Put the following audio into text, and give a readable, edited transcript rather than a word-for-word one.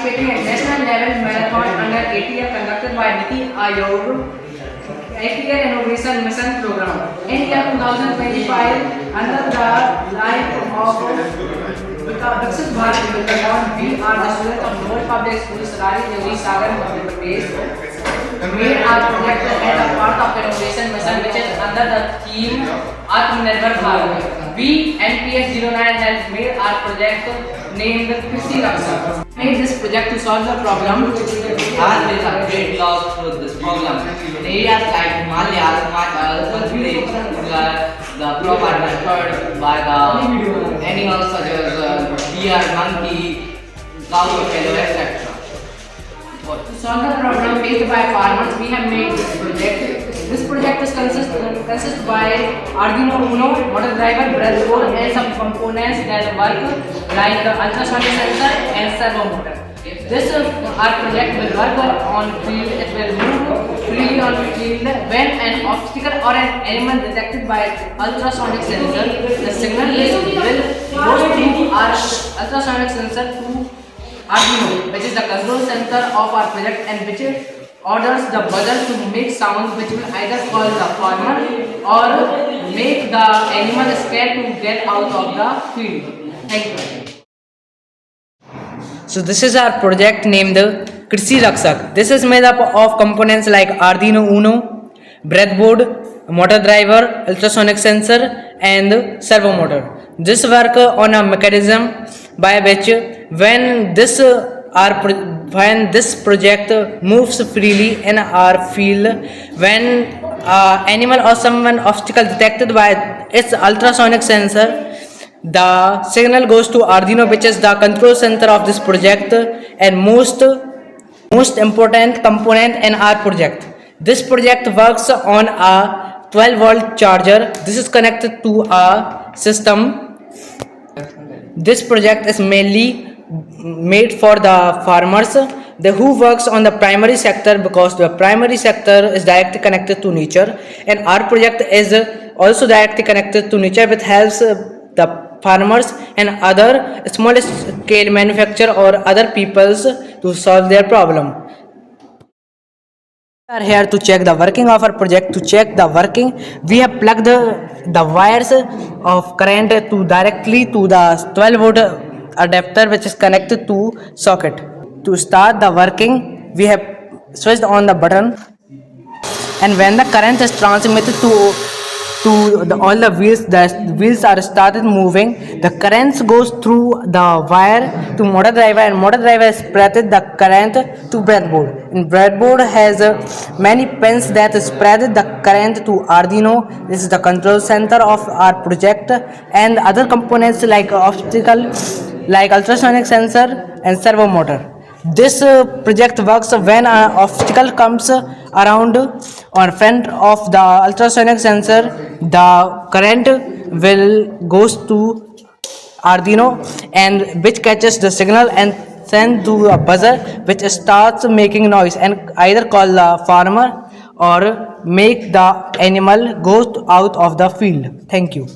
participating in national level marathon under ATF conducted by Niti Aayog ATL Innovation Mission Program. In year 2025, under the light of Viksit Bharat Hackathon, we are the students of Noor Public School, Sarari Devi Sagar, Madhya Pradesh. Made our project as a part of innovation mission, which is under the theme Atmanirbhar Bharat. We NPS 09 has made our project named Krishi Rakshak. Made this project to solve the problem. As there is a great loss through this problem. In areas like Himalayas, Himachal, the crop are destroyed by the animals such as deer, monkey, cow, buffalo, etc. To solve the problem faced by farmers, we have made this project. This project consists by Arduino Uno, motor driver, breadboard, and some components that work like the ultrasonic sensor and servo motor. This our project will work on field. It will move freely on field when an obstacle or an animal detected by ultrasonic sensor. The signal will go through our ultrasonic sensor to Arduino, which is the control center of our project, and which orders the buzzer to make sound, which will either call the farmer or make the animal scared to get out of the field. Thank you. So this is our project named Krishi Rakshak. This is made up of components like Arduino Uno, breadboard, motor driver, ultrasonic sensor, and servo motor. This work on a mechanism by which when this project moves freely in our field, when animal or someone obstacle detected by its ultrasonic sensor, the signal goes to Arduino, which is the control center of this project and most important component in our project. This project works on a 12-volt charger. This is connected to a system. This project is mainly made for the farmers who works on the primary sector, because the primary sector is directly connected to nature, and our project is also directly connected to nature, which helps the farmers and other small scale manufacturer or other peoples to solve their problem. We are here to check the working of our project. To check the working, we have plugged the wires of current directly to the 12-volt adapter, which is connected to socket. To start the working, we have switched on the button, and when the current is transmitted to all the wheels are started moving. The current goes through the wire to motor driver, and motor driver spread the current to breadboard. And breadboard has many pins that spread the current to Arduino. This is the control center of our project, and other components like obstacle, like ultrasonic sensor and servo motor. This project works when an obstacle comes around or front of the ultrasonic sensor. The current will goes to Arduino, and which catches the signal and send to a buzzer, which starts making noise and either call the farmer or make the animal go out of the field. Thank you.